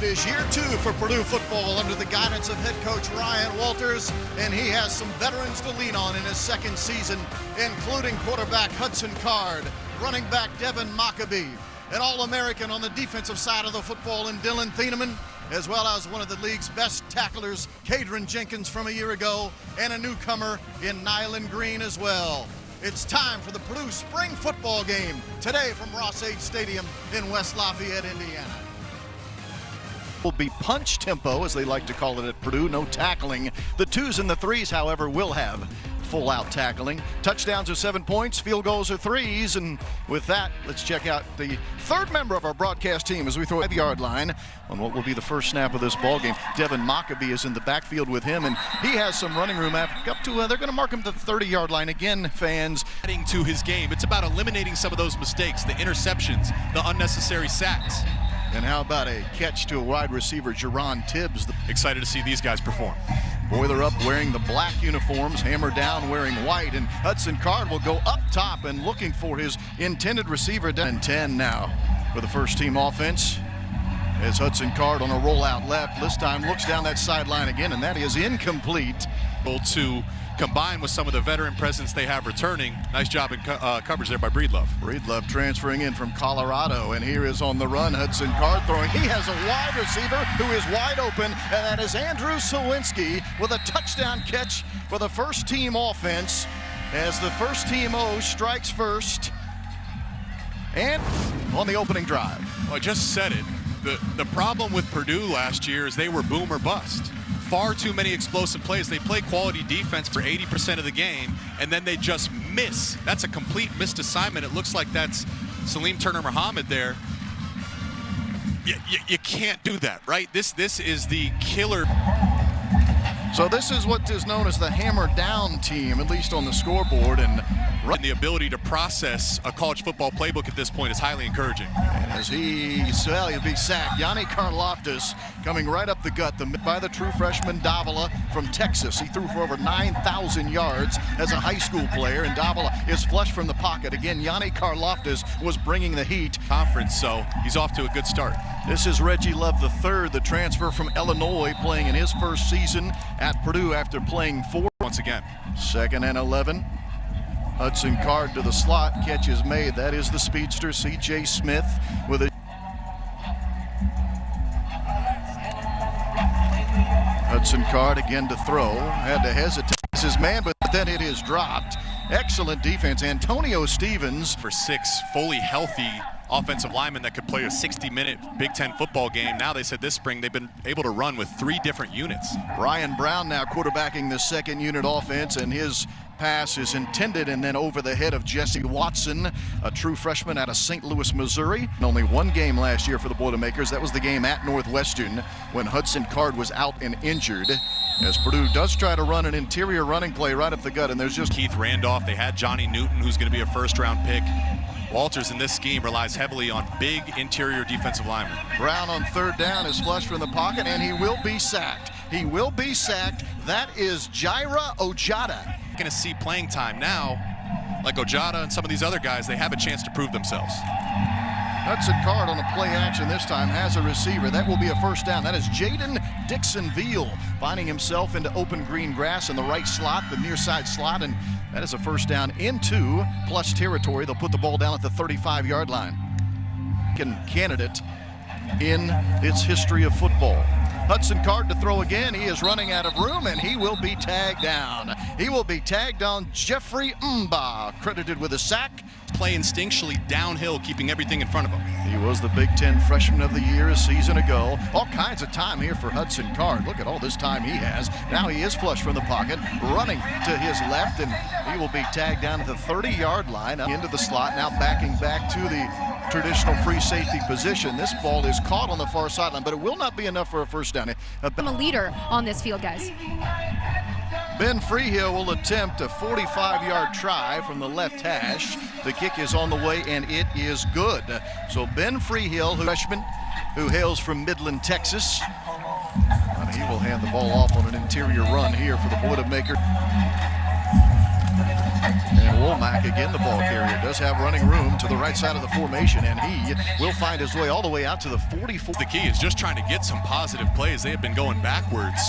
It is year 2 for Purdue football under the guidance of head coach Ryan Walters, and he has some veterans to lean on in his second season, including quarterback Hudson Card, running back Devin Maccabee, an All-American on the defensive side of the football in Dylan Thieneman, as well as one of the league's best tacklers, Kadron Jenkins from a year ago, and a newcomer in Nyland Green as well. It's time for the Purdue spring football game today from Ross-Ade Stadium in West Lafayette, Indiana. Will be punch tempo, as they like to call it at Purdue, no tackling. The 2s and the 3s, however, will have full-out tackling. Touchdowns are 7 points, field goals are 3s, and with that, let's check out the third member of our broadcast team as we throw at the 5-yard line on what will be the first snap of this ball game. Devin Maccabee is in the backfield with him, and he has some running room up to, they're going to mark him to the 30-yard line again, fans. Adding to his game, it's about eliminating some of those mistakes, the interceptions, the unnecessary sacks. And how about a catch to a wide receiver, Jerron Tibbs. Excited to see these guys perform. Boiler up wearing the black uniforms, Hammer down wearing white, and Hudson Card will go up top and looking for his intended receiver. Down 10 now for the first team offense as Hudson Card on a rollout left. This time looks down that sideline again, and that is incomplete. Able to combine with some of the veteran presence they have returning. Nice job in coverage there by Breedlove. Breedlove transferring in from Colorado, and here is on the run Hudson Card throwing. He has a wide receiver who is wide open, and that is Andrew Sawinski with a touchdown catch for the first team offense as the first team O strikes first and on the opening drive. Well, I just said it. The problem with Purdue last year is they were boom or bust. Far too many explosive plays. They play quality defense for 80% of the game, and then they just miss. That's a complete missed assignment. It looks like that's Salim Turner-Muhammad there. You can't do that, right? This is the killer. So this is what is known as the hammer down team, at least on the scoreboard, and the ability to process a college football playbook at this point is highly encouraging. And as he'll be sacked. Yanni Karloftis coming right up the gut by the true freshman Davila from Texas. He threw for over 9,000 yards as a high school player, and Davila is flush from the pocket. Again, Yanni Karloftis was bringing the heat. Conference, so he's off to a good start. This is Reggie Love III, the transfer from Illinois, playing in his first season at Purdue after playing 4 once again. 2nd and 11. Hudson Card to the slot, catch is made. That is the speedster, C.J. Smith with a Hudson Card again to throw. Had to hesitate. This is man, but then it is dropped. Excellent defense. Antonio Stevens. For 6 fully healthy offensive linemen that could play a 60-minute Big Ten football game. Now they said this spring they've been able to run with 3 different units. Ryan Brown now quarterbacking the 2nd unit offense, and his pass is intended and then over the head of Jesse Watson, a true freshman out of St. Louis, Missouri. Only 1 game last year for the Boilermakers. That was the game at Northwestern when Hudson Card was out and injured. As Purdue does try to run an interior running play right up the gut, and there's just Keith Randolph. They had Johnny Newton, who's going to be a first-round pick. Walters in this scheme relies heavily on big interior defensive linemen. Brown on 3rd down is flush from the pocket, and he will be sacked. He will be sacked. That is Jaira Ojada. Going to see playing time now, like Ojada and some of these other guys, they have a chance to prove themselves. Hudson Card on a play action this time has a receiver. That will be a first down. That is Jaden Dixon-Veal finding himself into open green grass in the right slot, the near side slot, and that is a first down into plus territory. They'll put the ball down at the 35-yard line. Candidate in its history of football. Hudson Card to throw again. He is running out of room, and he will be tagged down. He will be tagged on Jeffrey Mba, credited with a sack. Play instinctually downhill, keeping everything in front of him. He was the Big Ten Freshman of the Year a season ago. All kinds of time here for Hudson Card. Look at all this time he has. Now he is flush from the pocket, running to his left, and he will be tagged down at the 30-yard line, into the slot, now backing back to the traditional free safety position. This ball is caught on the far sideline, but it will not be enough for a first down. I'm a leader on this field, guys. Ben Freehill will attempt a 45-yard try from the left hash. The kick is on the way, and it is good. So Ben Freehill, freshman who hails from Midland, Texas, and he will hand the ball off on an interior run here for the Boilermakers. And Womack, again, the ball carrier, does have running room to the right side of the formation, and he will find his way all the way out to the 44. The key is just trying to get some positive plays. They have been going backwards.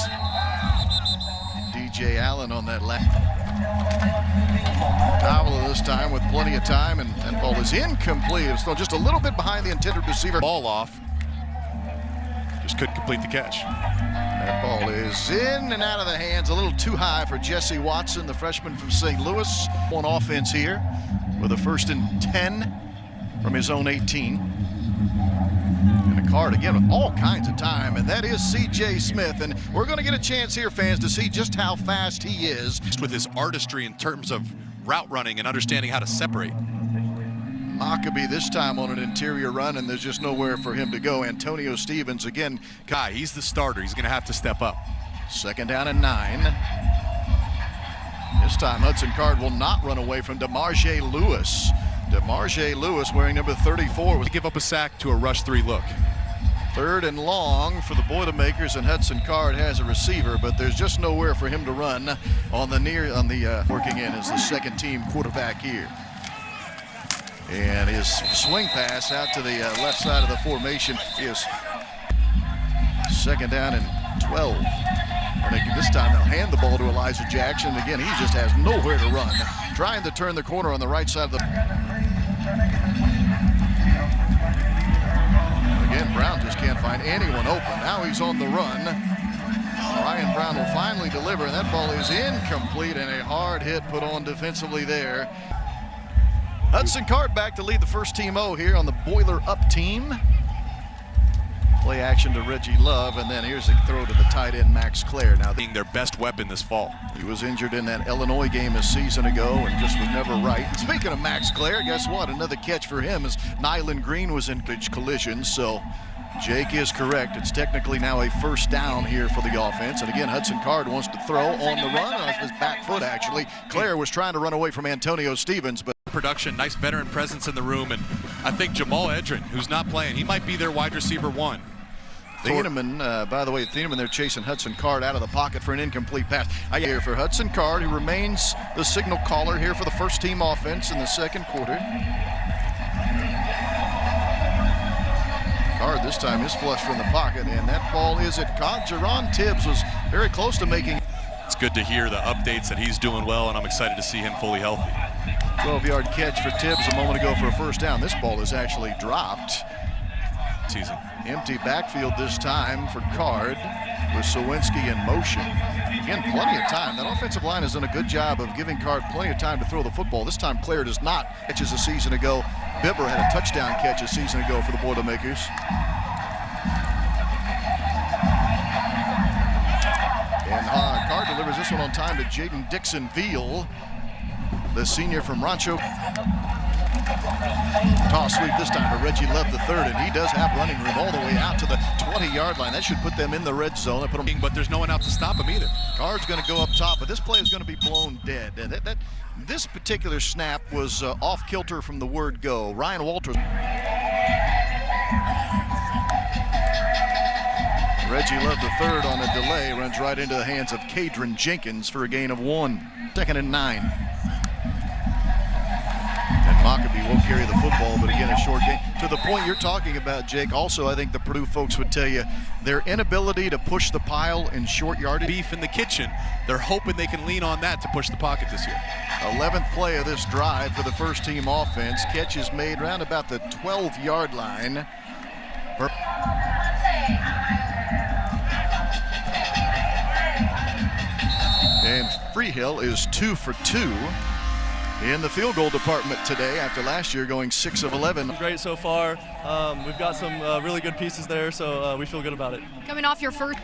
DJ Allen on that left. Davila this time with plenty of time, and that ball is incomplete. It's still just a little bit behind the intended receiver. Ball off. Just couldn't complete the catch. That ball is in and out of the hands, a little too high for Jesse Watson, the freshman from St. Louis. On offense here with a 1st and 10 from his own 18. And a card again with all kinds of time, and that is C.J. Smith. And we're going to get a chance here, fans, to see just how fast he is. With his artistry in terms of route running and understanding how to separate. Maccabee this time on an interior run, and there's just nowhere for him to go. Antonio Stevens again. Guy, he's the starter. He's going to have to step up. 2nd down and 9. This time Hudson Card will not run away from DeMarge Lewis. DeMarge Lewis, wearing number 34, was give up a sack to a rush 3 look. 3rd and long for the Boilermakers, and Hudson Card has a receiver, but there's just nowhere for him to run on the working in as the 2nd team quarterback here. And his swing pass out to the left side of the formation is 2nd down and 12. And this time they'll hand the ball to Elijah Jackson. Again, he just has nowhere to run. Trying to turn the corner on the right side of the... Again, Brown just can't find anyone open. Now he's on the run. Ryan Brown will finally deliver, and that ball is incomplete, and a hard hit put on defensively there. Hudson Card back to lead the first team O here on the Boiler Up team. Play action to Reggie Love, and then here's a throw to the tight end, Max Clare. Now being their best weapon this fall. He was injured in that Illinois game a season ago and just was never right. And speaking of Max Clare, guess what? Another catch for him as Nyland Green was in collision. So Jake is correct. It's technically now a 1st down here for the offense. And again, Hudson Card wants to throw on the run off his back foot, actually. Clare was trying to run away from Antonio Stevens, but production, nice veteran presence in the room, and I think Jamal Edrin, who's not playing, he might be their wide receiver 1. Thieneman, by the way, Thieneman, they're chasing Hudson Card out of the pocket for an incomplete pass. Here for Hudson Card, who remains the signal caller here for the first team offense in the 2nd quarter. Card this time is flushed from the pocket, and that ball is at caught. Jerron Tibbs was very close to making. It's good to hear the updates that he's doing well, and I'm excited to see him fully healthy. 12-yard catch for Tibbs a moment ago for a 1st down. This ball is actually dropped. Season. Empty backfield this time for Card with Sawinski in motion. Again, plenty of time. That offensive line has done a good job of giving Card plenty of time to throw the football. This time Clare does not. Catches a season ago. Bibber had a touchdown catch a season ago for the Boilermakers. And Card delivers this one on time to Jaden Dixon Veal, the senior from Rancho. Toss sweep this time to Reggie Love III, and he does have running room all the way out to the 20-yard line. That should put them in the red zone. But there's no one out to stop him either. Card's going to go up top, but this play is going to be blown dead. This particular snap was off kilter from the word go. Ryan Walters. Reggie Love III on a delay runs right into the hands of Cadron Jenkins for a gain of 1. 2nd and 9. Maccabee will carry the football, but again, a short game. To the point you're talking about, Jake, also I think the Purdue folks would tell you their inability to push the pile in short yardage. Beef in the kitchen. They're hoping they can lean on that to push the pocket this year. 11th play of this drive for the first team offense. Catch is made round about the 12-yard line. And Freehill is 2 for 2. In the field goal department today after last year going 6 of 11. Great so far. We've got some really good pieces there, so we feel good about it. Coming off your first.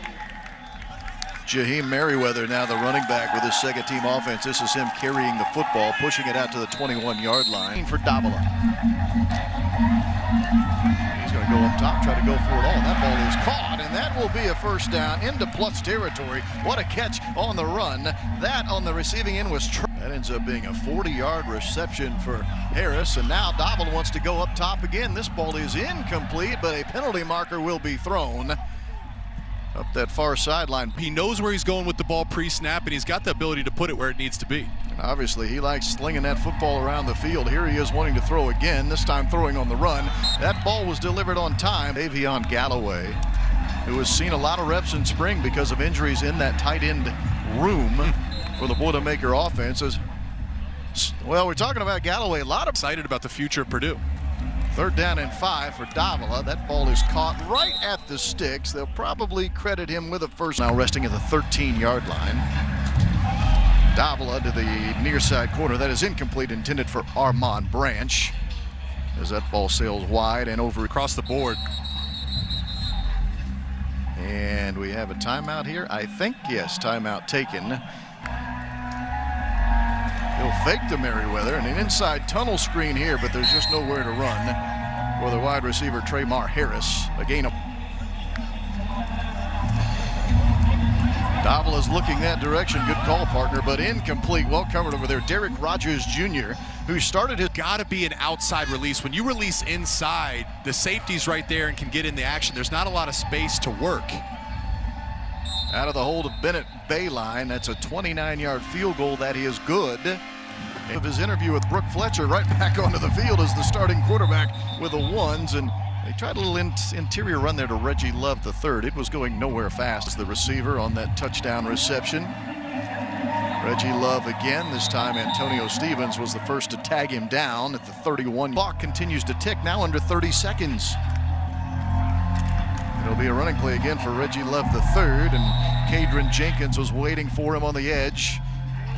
Jaheim Merriweather now the running back with his 2nd team offense. This is him carrying the football, pushing it out to the 21-yard line for Davila. He's going to go up top, try to go for it all. That ball is caught, and that will be a 1st down into plus territory. What a catch on the run. That on the receiving end was that ends up being a 40-yard reception for Harris, and now Davila wants to go up top again. This ball is incomplete, but a penalty marker will be thrown up that far sideline. He knows where he's going with the ball pre-snap, and he's got the ability to put it where it needs to be. Obviously, he likes slinging that football around the field. Here he is wanting to throw again, this time throwing on the run. That ball was delivered on time. Davion Galloway, who has seen a lot of reps in spring because of injuries in that tight end room for the Boilermaker offense. Well, we're talking about Galloway. A lot of Excited about the future of Purdue. 3rd down and 5 for Davila. That ball is caught right at the sticks. They'll probably credit him with a first. Now resting at the 13-yard line. Davila to the near side corner. That is incomplete, intended for Armand Branch, as that ball sails wide and over Across the board. And we have a timeout here. I think, yes, timeout taken. He'll fake to Merriweather and an inside tunnel screen here, but there's just nowhere to run for the wide receiver Traymar Harris. A gain of. Davila's looking that direction. Good call, partner, but incomplete. Well covered over there. Derek Rogers Jr., who started his. Got to be an outside release. When you release inside, the safety's right there and can get in the action. There's not a lot of space to work. Out of the hold of Bennett Bayline. That's a 29-yard field goal. That is good. Of his interview with Brooke Fletcher, right back onto the field as the starting quarterback with the ones, and they tried a little interior run there to Reggie Love III. It was going nowhere fast as the receiver on that touchdown reception. Reggie Love again. This time Antonio Stevens was the first to tag him down at the 31. Clock continues to tick, now under 30 seconds. It'll be a running play again for Reggie Love III, and Kadron Jenkins was waiting for him on the edge.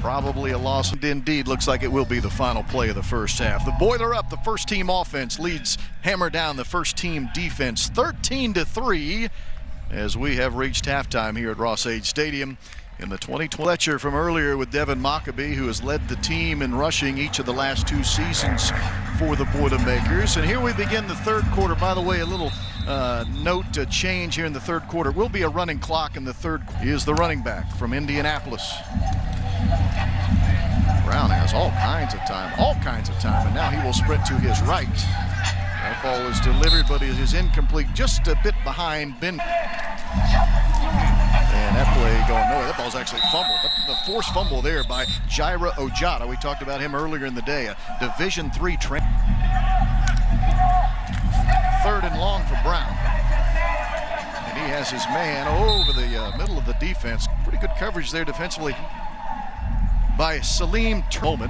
Probably a loss. Indeed, looks like it will be the final play of the first half. The Boiler up. The first team offense leads hammer down the first team defense 13-3 as we have reached halftime here at Ross-Ade Stadium. In the 2020 Fletcher from earlier with Devin Mockabee, who has led the team in rushing each of the last 2 seasons for the Boilermakers. And here we begin the third quarter. By the way, a little note to change here in the third quarter. Will be a running clock in the third quarter. He is the running back from Indianapolis. Brown has all kinds of time, and now he will sprint to his right. That ball is delivered, but it is incomplete, just a bit behind Ben. And that play going nowhere. That ball's actually fumbled. The forced fumble there by Jaira Ojada. We talked about him earlier in the day. A Division III train. 3rd and long for Brown. And he has his man over the middle of the defense. Pretty good coverage there defensively by Salim Truman.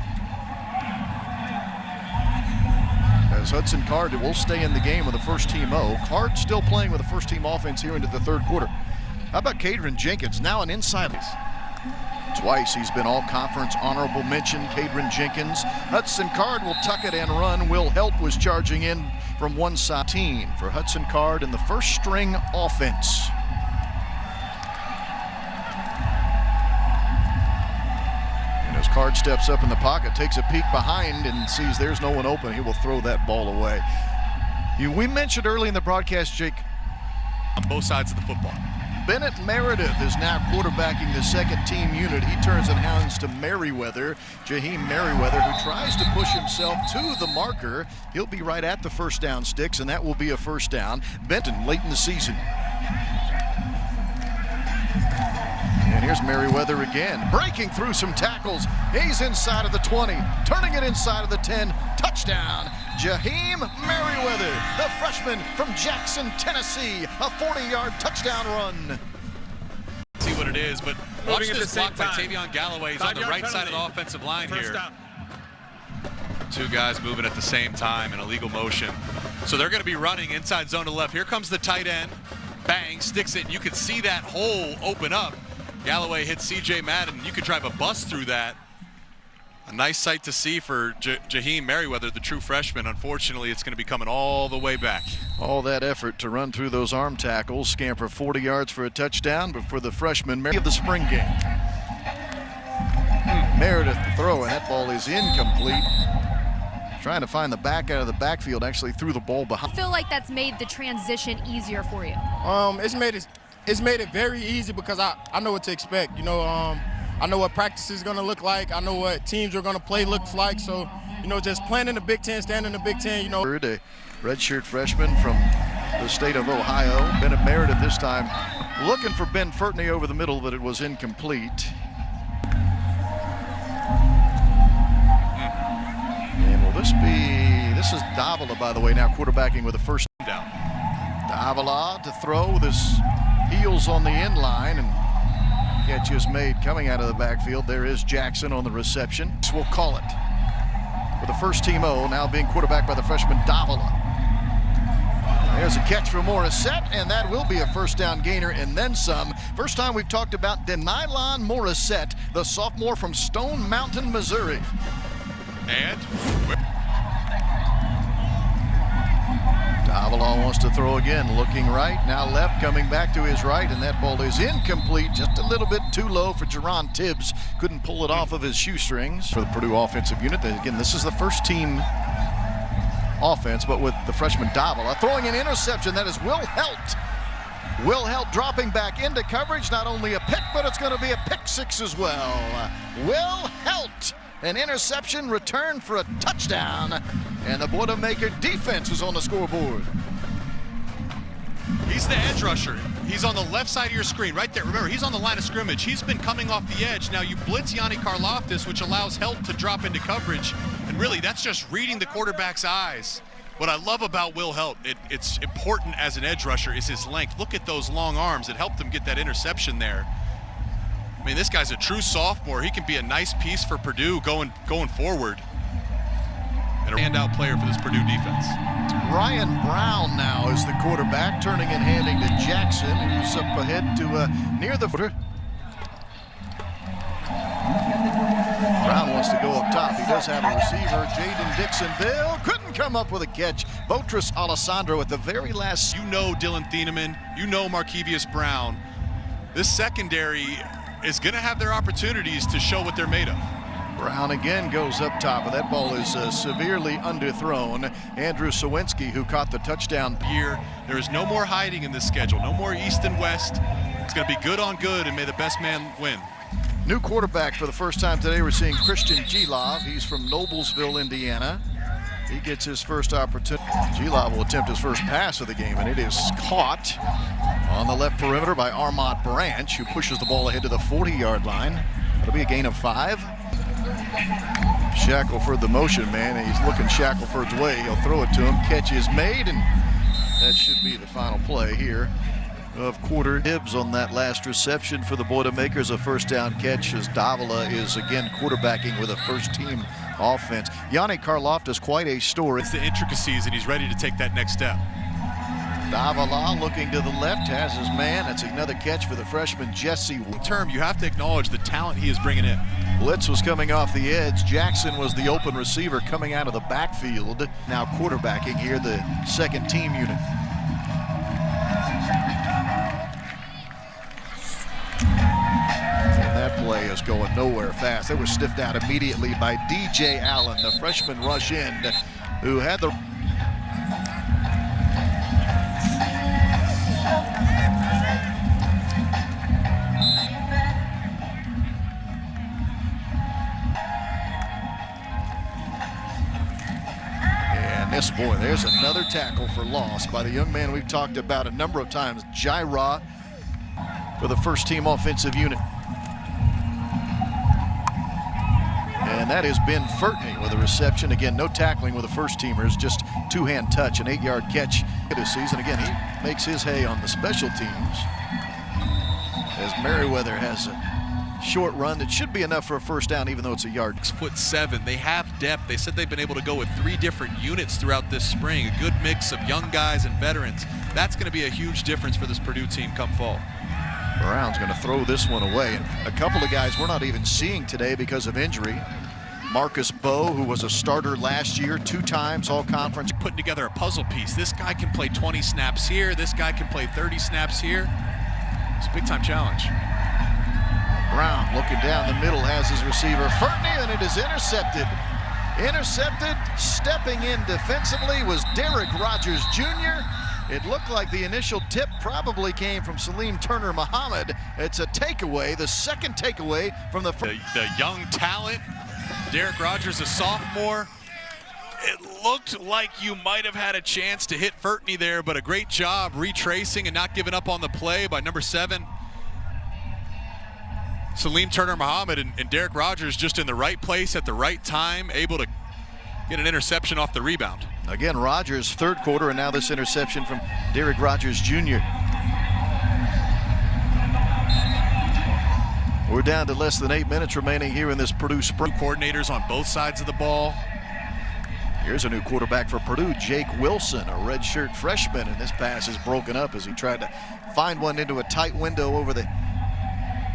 As Hudson Card will stay in the game with the first team O. Card still playing with the first team offense here into the third quarter. How about Kadron Jenkins, now an inside. Twice he's been all-conference honorable mention, Kadron Jenkins. Hudson Card will tuck it and run. Will Help was charging in from one side. For Hudson Card in the first string offense. As Card steps up in the pocket, takes a peek behind and sees there's no one open, he will throw that ball away. We mentioned early in the broadcast, Jake, On both sides of the football. Bennett Meredith is now quarterbacking the second team unit. He turns and hands to Merriweather, Jaheim Merriweather, who tries to push himself to the marker. He'll be right at the first down sticks, and that will be a first down. Benton late in the season. And here's Merriweather again, breaking through some tackles. He's inside of the 20, turning it inside of the 10. Touchdown, Jaheim Merriweather, the freshman from Jackson, Tennessee. A 40-yard touchdown run. See what it is, but watch Moving this block by Tavion Galloway. He's on the right side of the offensive line here. Two guys moving at the same time in illegal motion. So they're going to be running inside zone to left. Here comes the tight end. Bang, sticks it. You could see that hole open up. Galloway hits C.J. Madden. You could drive a bus through that. A nice sight to see for Jaheim Merriweather, the true freshman. Unfortunately, it's going to be coming all the way back. All that effort to run through those arm tackles, scamper 40 yards for a touchdown, but for the freshman of the spring game. Meredith throw, and that ball is incomplete. Trying to find the back out of the backfield, actually threw the ball behind. I feel like that's made the transition easier for you. It's made it very easy because I know what to expect. You know, I know what practice is going to look like. I know what teams are going to play looks like. So, you know, just playing in the Big Ten, standing in the Big Ten, you know. A redshirt freshman from the state of Ohio. Bennett Meredith this time looking for Ben Furtney over the middle, but it was incomplete. This is Davila, by the way, now quarterbacking with a first down. Davila to throw with his heels on the end line, and catch is made coming out of the backfield. There is Jackson on the reception. We'll call it with the first team O, now being quarterbacked by the freshman Davila. There's a catch for Morissette, and that will be a first down gainer and then some. First time we've talked about Denylon Morissette, the sophomore from Stone Mountain, Missouri. And Davila wants to throw again, looking right, now left, coming back to his right, and that ball is incomplete, just a little bit too low for Jerron Tibbs. Couldn't pull it off of his shoestrings for the Purdue offensive unit. Again, this is the first team offense, but with the freshman Davila throwing an interception. That is Will Helt. Will Helt dropping back into coverage. Not only a pick, but it's going to be a pick six as well. Will Helt, an interception return for a touchdown, and the Boilermaker defense is on the scoreboard. he's the edge rusher. He's on the left side of your screen, right there. Remember, he's on the line of scrimmage. He's been coming off the edge. Now you blitz Yanni Karloftis, which allows Helt to drop into coverage. And really, that's just reading the quarterback's eyes. What I love about Will Helt, it's important as an edge rusher, is his length. Look at those long arms. It helped him get that interception there. I mean, this guy's a true sophomore. He can be a nice piece for Purdue going forward. And a standout player for this Purdue defense. Ryan Brown now is the quarterback, turning and handing to Jackson, who's up ahead to near the footer. Brown wants to go up top. He does have a receiver, Jaden Dixonville. Couldn't come up with a catch. Botris Alessandro at the very last. You know Dylan Thieneman. You know Markevius Brown. This secondary is going to have their opportunities to show what they're made of. Brown again goes up top, and that ball is severely underthrown. Andrew Sawinski, who caught the touchdown. Here, there is no more hiding in this schedule. No more east and west. It's going to be good on good, and may the best man win. New quarterback for the first time today. We're seeing Christian Gilov. He's from Noblesville, Indiana. He gets his first opportunity. Gilov will attempt his first pass of the game, and it is caught on the left perimeter by Armand Branch, who pushes the ball ahead to the 40-yard line. That'll be a gain of 5. Shackelford, the motion man, and he's looking Shackelford's way. He'll throw it to him. Catch is made, and that should be the final play here of quarter. Tibbs on that last reception for the Boilermakers, a first down catch, as Davila is again quarterbacking with a first team offense. Yanni Karloftis, quite a story. It's the intricacies, and he's ready to take that next step. Davila looking to the left, has his man. That's another catch for the freshman Jesse. Term, you have to acknowledge the talent he is bringing in. Blitz was coming off the edge. Jackson was the open receiver coming out of the backfield. Now quarterbacking here, the second team unit. And that play is going nowhere fast. They were sniffed out immediately by DJ Allen, the freshman rush end, who had the boy, there's another tackle for loss by the young man we've talked about a number of times, Jaira, for the first team offensive unit. And that is Ben Furtney with a reception. Again, no tackling with the first teamers, just two-hand touch, an 8-yard catch this season. Again, he makes his hay on the special teams, as Merriweather has a short run that should be enough for a first down, even though it's a yard. 6'7". They have depth. They said they've been able to go with 3 different units throughout this spring. A good mix of young guys and veterans. That's going to be a huge difference for this Purdue team come fall. Brown's going to throw this one away. And a couple of guys we're not even seeing today because of injury. Marcus Bowe, who was a starter last year, 2 times all-conference. Putting together a puzzle piece. This guy can play 20 snaps here. This guy can play 30 snaps here. It's a big-time challenge. Brown looking down the middle, has his receiver Furtney, and it is intercepted. Intercepted, stepping in defensively was Derek Rogers Jr. It looked like the initial tip probably came from Salim Turner Muhammad. It's a takeaway, the second takeaway from the young talent. Derek Rogers, a sophomore. It looked like you might have had a chance to hit Furtney there, but a great job retracing and not giving up on the play by number 7. Salim Turner Muhammad, and Derek Rogers just in the right place at the right time, able to get an interception off the rebound. Again, Rogers, third quarter, and now this interception from Derrick Rogers Jr. We're down to less than 8 minutes remaining here in this Purdue spring. Coordinators on both sides of the ball. Here's a new quarterback for Purdue, Jake Wilson, a redshirt freshman, and this pass is broken up as he tried to find one into a tight window over the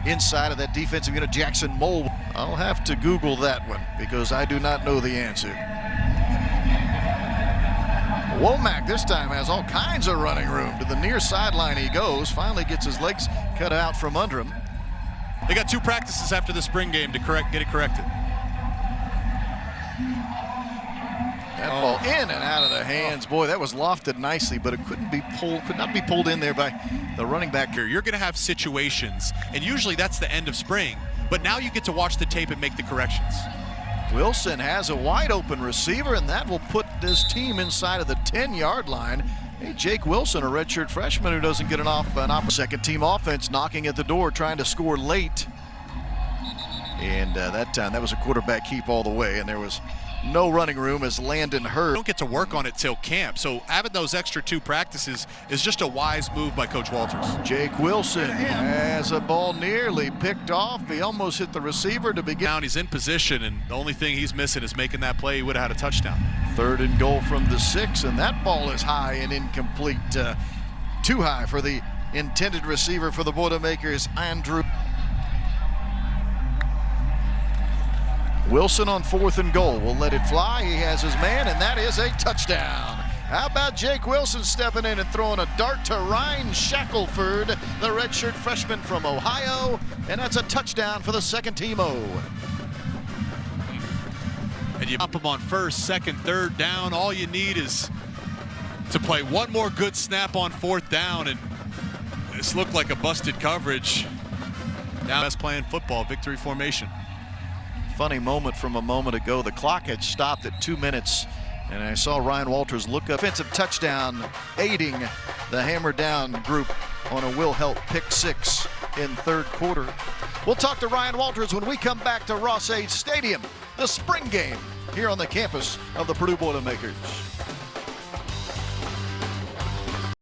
inside of that defensive unit, Jackson Mole. I'll have to Google that one because I do not know the answer. Womack this time has all kinds of running room. To the near sideline he goes, finally gets his legs cut out from under him. They got 2 practices after the spring game to get it corrected. That ball in and out of the hands. Boy, that was lofted nicely, but it could not be pulled in there by the running back. You're going to have situations, and usually that's the end of spring, but now you get to watch the tape and make the corrections. Wilson has a wide open receiver, and that will put this team inside of the 10-yard line. Hey, Jake Wilson, a redshirt freshman who doesn't get an second team offense knocking at the door, trying to score late. And that time, that was a quarterback keep all the way, and there was no running room as Landon Hurd. Don't get to work on it till camp, so having those extra 2 practices is just a wise move by Coach Walters. Jake Wilson has a ball nearly picked off. He almost hit the receiver to begin. Now he's in position, and the only thing he's missing is making that play. He would have had a touchdown. 3rd and goal from the 6, and that ball is high and incomplete. Too high for the intended receiver for the Boilermakers, Andrew. Wilson on 4th and goal will let it fly. He has his man, and that is a touchdown. How about Jake Wilson stepping in and throwing a dart to Ryan Shackelford, the redshirt freshman from Ohio, and that's a touchdown for the second team O. And you pop them on 1st, 2nd, 3rd down. All you need is to play one more good snap on 4th down, and this looked like a busted coverage. Now best playing football, victory formation. Funny moment from a moment ago. The clock had stopped at 2 minutes, and I saw Ryan Walters look up. Offensive touchdown, aiding the hammer down group on a Will Help pick 6 in 3rd quarter. We'll talk to Ryan Walters when we come back to Ross-Ade Stadium, the spring game here on the campus of the Purdue Boilermakers.